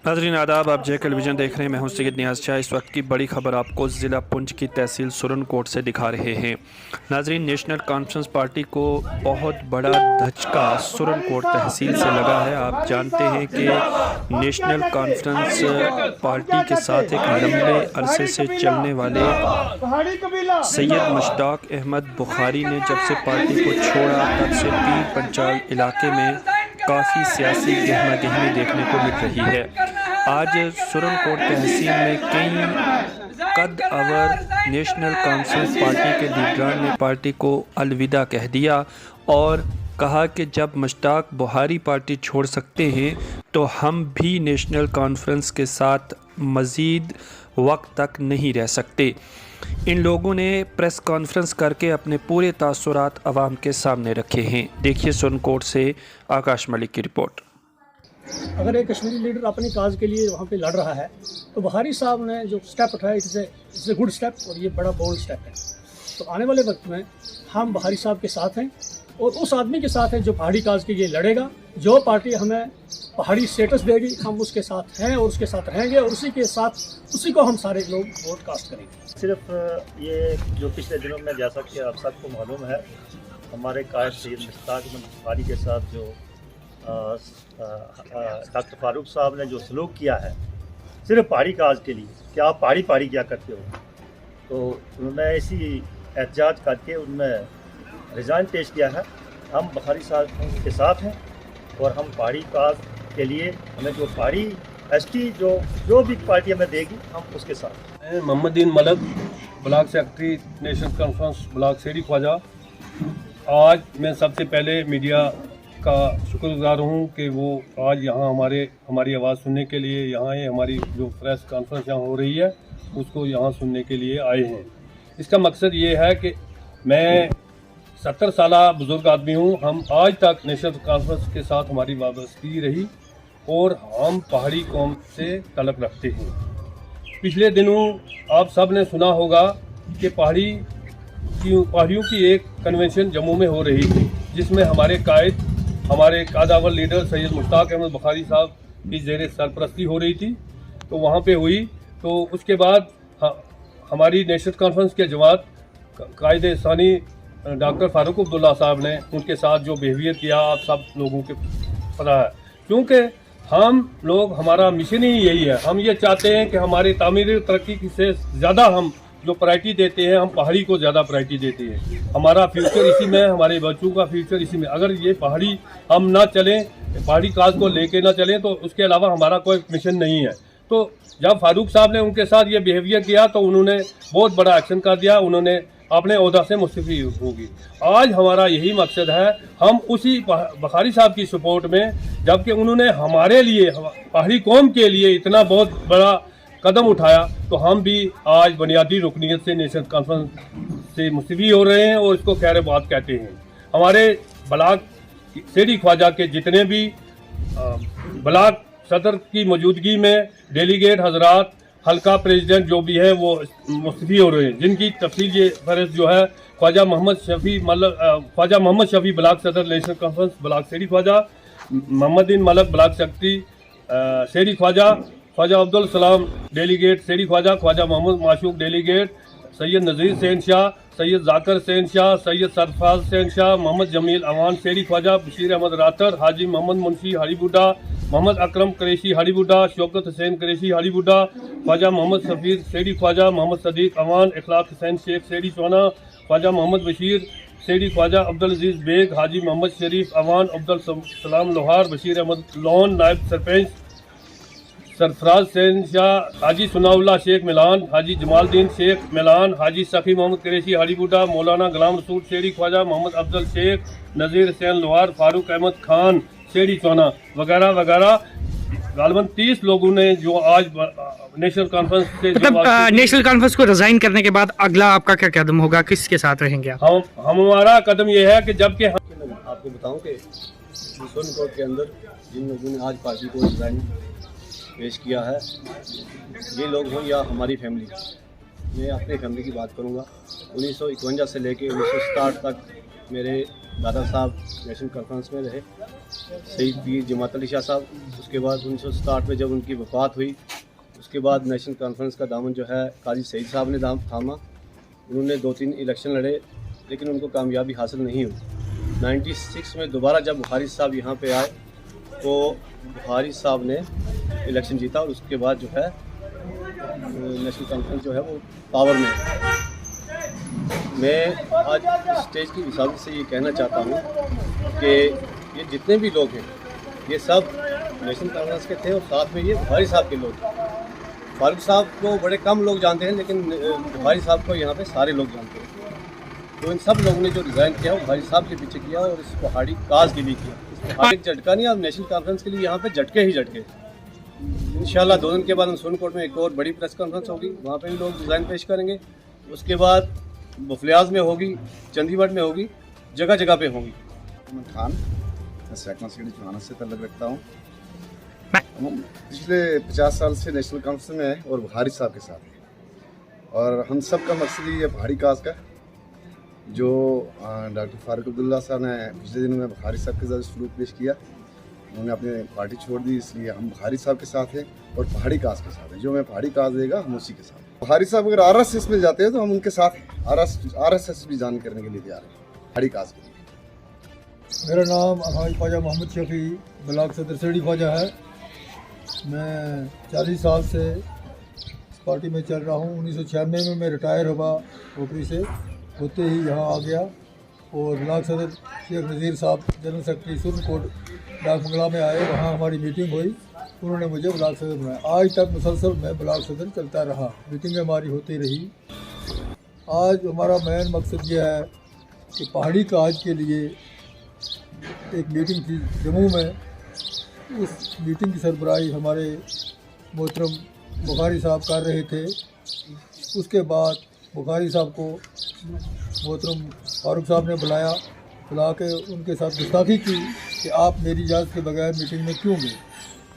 नाज़रीन आदाब, आप जय टेलीविज़न देख रहे हैं। मैं हूं सैयद नियाज़ शाह। इस वक्त की बड़ी खबर आपको ज़िला पुंछ की तहसील सुरनकोट से दिखा रहे हैं। नाज़रीन, नेशनल कॉन्फ्रेंस पार्टी को बहुत बड़ा धचका सुरनकोट तहसील से लगा है। आप जानते हैं कि नेशनल कॉन्फ्रेंस पार्टी के साथ एक लंबे अरसे से चलने वाले सैयद मुश्ताक अहमद बुखारी ने जब से पार्टी को छोड़ा तब से पीर पंचाल इलाके में काफ़ी सियासी गहमा गहमी देखने को मिल रही है। आज सुरनकोट तहसील में कई कद अवर नेशनल कॉन्फ्रेंस पार्टी के लीडरान ने पार्टी को अलविदा कह दिया और कहा कि जब मुश्ताक बुखारी पार्टी छोड़ सकते हैं तो हम भी नेशनल कॉन्फ्रेंस के साथ मज़ीद वक्त तक नहीं रह सकते। इन लोगों ने प्रेस कॉन्फ्रेंस करके अपने पूरे तासुरात अवाम के सामने रखे हैं। देखिए सुरनकोट से आकाश मलिक की रिपोर्ट। अगर एक कश्मीरी लीडर अपनी काज के लिए वहाँ पे लड़ रहा है तो बुखारी साहब ने जो स्टेप उठाया इट्स ए गुड स्टेप और ये बड़ा बोल्ड स्टेप है। तो आने वाले वक्त में हम बुखारी साहब के साथ हैं और उस आदमी के साथ हैं जो पहाड़ी काज के लिए लड़ेगा। जो पार्टी हमें पहाड़ी स्टेटस देगी हम उसके साथ हैं और उसके साथ रहेंगे और उसी को हम सारे लोग वोट कास्ट करेंगे। सिर्फ ये जो पिछले दिनों में, जैसा कि आप सबको मालूम है, हमारे कायद सैयद मुश्ताक अहमद बुखारी के साथ जो डॉक्टर फारूक साहब ने जो सलूक किया है सिर्फ पहाड़ी काज के लिए कि आप पहाड़ी क्या करते हो, तो उन्होंने इसी एहतजाज करके उनमें रिज़ाइन पेश किया है। हम बुखारी साहब के साथ हैं और हम पहाड़ी काज के लिए हमें जो पहाड़ी एसटी जो भी पार्टी हमें देगी हम उसके साथ। Mohammadin Malak, block secretary National Conference block सेरी ख्वाजा। आज मैं सबसे पहले मीडिया का शुक्रगुजार हूँ कि वो आज यहाँ हमारी आवाज़ सुनने के लिए यहाँ आए। हमारी जो प्रेस कॉन्फ्रेंस यहाँ हो रही है उसको यहाँ सुनने के लिए आए हैं। इसका मकसद ये है कि मैं 70 साल बुज़ुर्ग आदमी हूँ। हम आज तक नेशनल कॉन्फ्रेंस के साथ हमारी वाबस्तगी रही और हम पहाड़ी कौम से तल्लुक़ रखते हैं। पिछले दिनों आप सब ने सुना होगा कि पहाड़ियों की एक कन्वेंशन जम्मू में हो रही थी जिसमें हमारे कादावर लीडर सैयद मुश्ताक अहमद बुखारी साहब की ज़ेर सरपरस्ती हो रही थी। तो वहाँ पे हुई। तो उसके बाद हमारी नेशनल कॉन्फ्रेंस के जमात कायदे सानी डॉक्टर फारूक अब्दुल्ला साहब ने उनके साथ जो बिहेवियर किया आप सब लोगों के पता है। क्योंकि हम लोग, हमारा मिशन ही यही है, हम ये चाहते हैं कि हमारी तामीर तरक्की से ज़्यादा हम जो प्रायोरिटी देते हैं, हम पहाड़ी को ज़्यादा प्रायोरिटी देते हैं। हमारा फ्यूचर इसी में, हमारे बच्चों का फ्यूचर इसी में। अगर ये पहाड़ी हम ना चलें, पहाड़ी काज को लेके ना चलें तो उसके अलावा हमारा कोई मिशन नहीं है। तो जब फारूक साहब ने उनके साथ ये बिहेवियर किया तो उन्होंने बहुत बड़ा एक्शन कर दिया, उन्होंने अपने ओहदा से मुस्तफ़ी होगी। आज हमारा यही मकसद है, हम उसी बुखारी साहब की सपोर्ट में, जबकि उन्होंने हमारे लिए, पहाड़ी कौम के लिए इतना बहुत बड़ा कदम उठाया, तो हम भी आज बुनियादी रुकनीत से नेशनल कॉन्फ्रेंस से मुस्तफ़ी हो रहे हैं और इसको खैर बात कहते हैं। हमारे ब्लॉक सेरी ख्वाजा के जितने भी ब्लॉक सदर की मौजूदगी में डेलीगेट हजरात, हल्का प्रेसिडेंट जो भी है वो मुस्तफ़ी हो रहे हैं, जिनकी तफसील ये फहरिस्त जो है ख्वाजा मोहम्मद शफी ब्लॉक सदर नेशनल कॉन्फ्रेंस ब्लॉक सेरी Khwaja, Mohammedan Malak block secretary सेरी ख्वाजा, ख्वाजा अब्दुल सलाम डेलीगेट सेरी ख्वाजा, ख्वाजा मोहम्मद माशूक डेलीगेट, सैयद नज़ीर सैन शाह, सैयद जाकर सैन शाह, सैयद सरफराज सैन शाह, मोहम्मद जमील अवान सेरी ख्वाजा, बशीर अहमद रातर, हाजी मोहम्मद मुंशी हारीबुड्डा, मोहम्मद अकरम कुरैशी हारीबुड्डा, शौकत हुसैन कुरैशी हारीबुड्डा, ख्वाजा मोहम्मद सफ़ीर सेरी ख्वाजा, मोहम्मद सदीक अवान, इखलाक हुसैन शेख सेरी चौना, ख्वाजा मोहम्मद बशीर सेरी ख्वाजा, अब्दुल अजीज़ बेग, हाजी मोहम्मद शरीफ अवान, अब्दुल सलाम लोहार, बशीर अहमद लोन नायब सरपंच, सरफराज सैन शाह, हाजी सुनाउल्ला शेख मिलान, हाजी जमालदीन शेख मिलान, हाजी सफ़ी मोहम्मद कुरैशी हारीबुड्डा, मौलाना गुलाम रसूल शेरी ख्वाजा, मोहम्मद अफजल शेख, नज़ीर हुसैन लोहार, फारूक अहमद खान शेरी चौना वगैरह वगैरह। गालबन 30 लोगों ने जो आज नेशनल कॉन्फ्रेंस से, मतलब नेशनल कॉन्फ्रेंस को रिजाइन करने के बाद अगला आपका क्या कदम होगा, किसके साथ रहेंगे आप? हमारा कदम यह है कि जबकि आपको बताऊं कि सुरनकोट के अंदर जिन लोगों ने आज पार्टी को रिजाइन पेश किया है, ये लोग हों या हमारी फैमिली, मैं अपनी फैमिली की बात करूंगा। 1951 से लेके 1967 तक मेरे दादा साहब नेशनल कॉन्फ्रेंस में रहे शहीद पीर जमात अली शाह साहब। उसके बाद 1967 में जब उनकी वफ़ात हुई, उसके बाद नेशनल कॉन्फ्रेंस का दामन जो है काजी सईद साहब ने थामा। उन्होंने 2-3 इलेक्शन लड़े, लेकिन उनको कामयाबी हासिल नहीं हुई। 96 में दोबारा जब बुखारी साहब यहाँ पे आए तो बुखारी साहब ने इलेक्शन जीता और उसके बाद जो है नेशनल कॉन्फ्रेंस जो है वो पावर में है। मैं आज स्टेज की विसावत से ये कहना चाहता हूँ कि ये जितने भी लोग हैं ये सब नेशनल कॉन्फ्रेंस के थे और साथ में ये बुखारी साहब के लोग थे। फारूक साहब को बड़े कम लोग जानते हैं, लेकिन बुखारी साहब को यहाँ पे सारे लोग जानते हैं। तो इन सब लोगों ने जो रिज़ाइन किया वो बुखारी साहब के पीछे किया और इस पहाड़ी काज के लिए किया। इस पहाड़ी झटका नहीं, अब नेशनल कॉन्फ्रेंस के लिए यहाँ पे झटके ही झटके। इंशाल्लाह 2 दिन के बाद हम सोनकोट में एक और बड़ी प्रेस कॉन्फ्रेंस होगी, वहाँ पे भी लोग डिज़ाइन पेश करेंगे। उसके बाद बुफलियाज में होगी, चंडीगढ़ में होगी, जगह जगह पे होगी। खान, मैं सैकना सिटी चुनाना से तल्लुक़ रखता हूँ। हम पिछले 50 साल से नेशनल कॉन्फ्रेंस में हैं और बुखारी साहब के साथ हैं और हम सब का मकसद ये पहाड़ी काज का जो डॉक्टर फारूक अब्दुल्ला साहब ने पिछले दिनों में बुखारी साहब के साथ सलूक पेश किया। उन्होंने अपनी पार्टी छोड़ दी, इसलिए हम बुखारी साहब के साथ हैं और पहाड़ी काज के साथ हैं। जो हमें पहाड़ी काज देगा हम उसी के साथ हैं। बुखारी साहब अगर RSS में जाते हैं तो हम उनके साथ RSS भी ज्वाइन करने के लिए तैयार हैं पहाड़ी काज के लिए। मेरा नाम अलहाज ख्वाजा मोहम्मद शफी ब्लॉक सदर सेड़ी ख्वाजा है। मैं 40 साल से इस पार्टी में चल रहा हूँ। 1996 में मैं रिटायर हुआ नौकरी से, होते ही यहाँ आ गया और ब्लॉक सदर शेख नज़ीर साहब जनरल सेक्रेटरी सुरनकोट डाक बंगला में आए, वहाँ हमारी मीटिंग हुई, उन्होंने मुझे ब्लॉक सदर बनाया। आज तक मुसलसल मैं ब्लॉक सदर चलता रहा, मीटिंगें हमारी होती रही। आज हमारा मेन मकसद ये है कि पहाड़ी काज के लिए एक मीटिंग थी जम्मू में। उस मीटिंग की सरबराही हमारे मोहतरम बुखारी साहब कर रहे थे। उसके बाद बुखारी साहब को मोहतरम फारूक साहब ने बुला के उनके साथ गुस्ताखी की कि आप मेरी इजाज़त के बगैर मीटिंग में क्यों गए।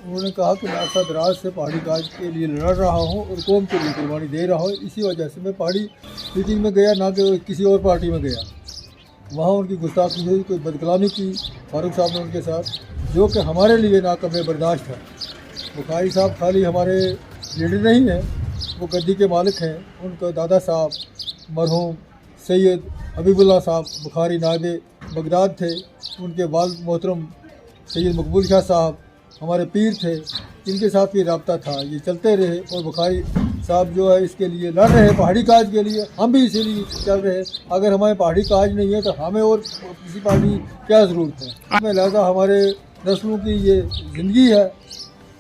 उन्होंने कहा कि मैं अरसा दराज से पहाड़ी काज के लिए लड़ रहा हूँ और कौम के लिए कुर्बानी दे रहा हूँ, इसी वजह से मैं पहाड़ी मीटिंग में गया, ना कि किसी और पार्टी में गया। वहाँ उनकी गुस्ताखी हुई, कोई बदकलामी की फारूक साहब ने उनके साथ, जो कि हमारे लिए नाकाबिल बर्दाश्त है। बुखारी साहब खाली हमारे लीडर नहीं हैं, वो गद्दी के मालिक हैं। उनका दादा साहब मरहूम सैयद हबीबुल्लाह साहब बुखारी नायब बगदाद थे। उनके वालिद मोहतरम सैयद मकबूल शाह साहब हमारे पीर थे, इनके साथ ये रब्ता था, ये चलते रहे। और बुखारी साहब जो है इसके लिए लड़ रहे हैं, पहाड़ी काज के लिए, हम भी इसीलिए चल रहे हैं। अगर हमारे पहाड़ी काज नहीं है तो हमें और किसी पार्टी क्या ज़रूरत है। हमें लिहाजा हमारे नस्लों की ये ज़िंदगी है,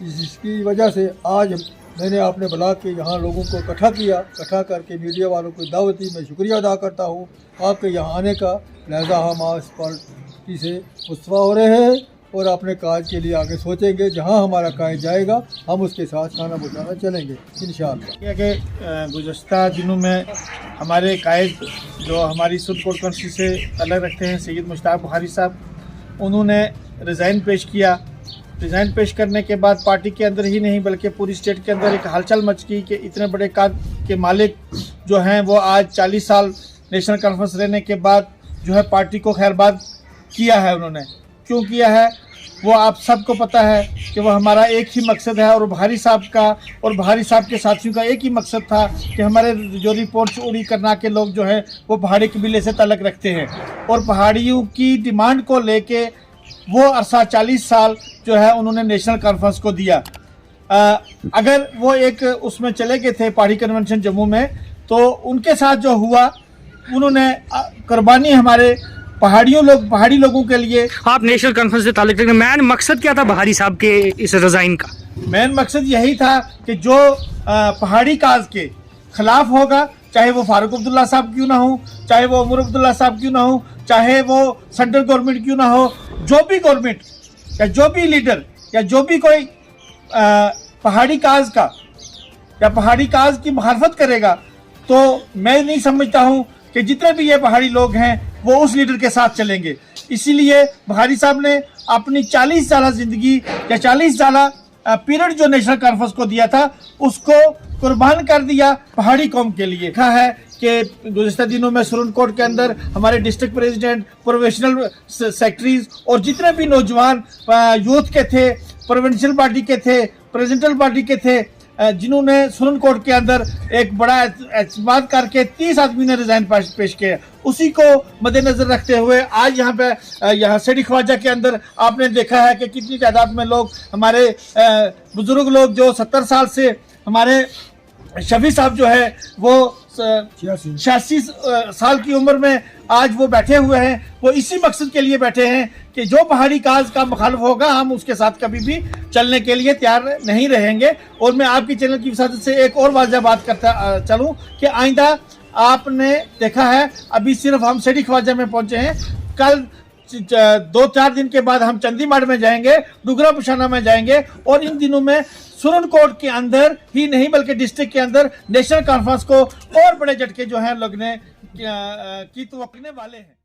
जिसकी वजह से आज मैंने अपने ब्लॉक के यहाँ लोगों को इकट्ठा करके मीडिया वालों को दावत दी। मैं शुक्रिया अदा करता हूँ आपके यहाँ आने का। लिहाजा हम आज पार्टी से मुस्तफ़ा हो रहे हैं और अपने काज के लिए आगे सोचेंगे। जहाँ हमारा काज जाएगा हम उसके साथ खाना बुझाना चलेंगे इंशाअल्लाह। कि गुज़श्ता दिनों में हमारे कायद जो हमारी सुरनकोट कौंसिल से अलग रखते हैं सैयद मुश्ताक बुखारी साहब, उन्होंने रिज़ाइन पेश किया। रिज़ाइन पेश करने के बाद पार्टी के अंदर ही नहीं बल्कि पूरी स्टेट के अंदर एक हलचल मच गई कि इतने बड़े काज के मालिक जो हैं वो आज 40 साल नेशनल कॉन्फ्रेंस रहने के बाद जो है पार्टी को खैरबाद किया है। उन्होंने क्यों किया है वो आप सबको पता है कि वो हमारा एक ही मकसद है और बुखारी साहब का और बुखारी साहब के साथियों का एक ही मकसद था कि हमारे जो रिपोर्ट्स उड़ी करना के लोग जो हैं वो पहाड़ी कबीले से ताल्लुक़ रखते हैं और पहाड़ियों की डिमांड को लेके वो अरसा 40 साल जो है उन्होंने नेशनल कॉन्फ्रेंस को दिया। अगर वो एक उसमें चले गए थे पहाड़ी कन्वेंशन जम्मू में, तो उनके साथ जो हुआ उन्होंने कुर्बानी हमारे पहाड़ी लोगों के लिए। आप नेशनल कॉन्फ्रेंस से ताल्लुक़ रखते हैं, मैन मकसद क्या था बुखारी साहब के इस रिज़ाइन का? मेन मकसद यही था कि जो पहाड़ी काज के खिलाफ होगा, चाहे वो फारूक अब्दुल्ला साहब क्यों ना हो, चाहे वो उमर अब्दुल्ला साहब क्यों ना हो, चाहे वो सेंट्रल गवर्नमेंट क्यों ना हो, जो भी गवर्नमेंट या जो भी लीडर या जो भी कोई पहाड़ी काज का या पहाड़ी काज की मुखालफत करेगा, तो मैं नहीं समझता हूँ कि जितने भी ये पहाड़ी लोग हैं वो उस लीडर के साथ चलेंगे। इसीलिए बुखारी साहब ने अपनी 40 साल ज़िंदगी या 40 साल पीरियड जो नेशनल कॉन्फ्रेंस को दिया था उसको कुर्बान कर दिया पहाड़ी कौम के लिए। कहा है कि गुज़िश्ता दिनों में सुरनकोट के अंदर हमारे डिस्ट्रिक्ट प्रेसिडेंट, प्रोफेशनल सेक्रेटरीज और जितने भी नौजवान यूथ के थे, प्रोविंशियल पार्टी के थे, प्रेसिडेंशियल पार्टी के थे, जिन्होंने सुरनकोट के अंदर एक बड़ा एतमाद करके 30 आदमी ने रिजाइन पेश किया, उसी को मद्देनजर रखते हुए आज यहाँ सेठी ख्वाजा के अंदर आपने देखा है कि कितनी तादाद में लोग, हमारे बुजुर्ग लोग जो 70 साल से, हमारे शफी साहब जो है वो 86 साल की उम्र में आज वो बैठे हुए हैं। वो इसी मकसद के लिए बैठे हैं कि जो पहाड़ी काज का मुखालिफ होगा हम उसके साथ कभी भी चलने के लिए तैयार नहीं रहेंगे। और मैं आपकी चैनल की वसात से एक और वाज़ह बात करता चलूँ कि आइंदा आपने देखा है अभी सिर्फ हम सेठी ख्वाजा में पहुंचे हैं, कल 2-4 दिन के बाद हम चंदीमाड़ में जाएंगे, डुगरा पुशाना में जाएंगे और इन दिनों में सुरनकोट के अंदर ही नहीं बल्कि डिस्ट्रिक्ट के अंदर नेशनल कॉन्फ्रेंस को और बड़े झटके जो हैं लगने की तो वाले हैं।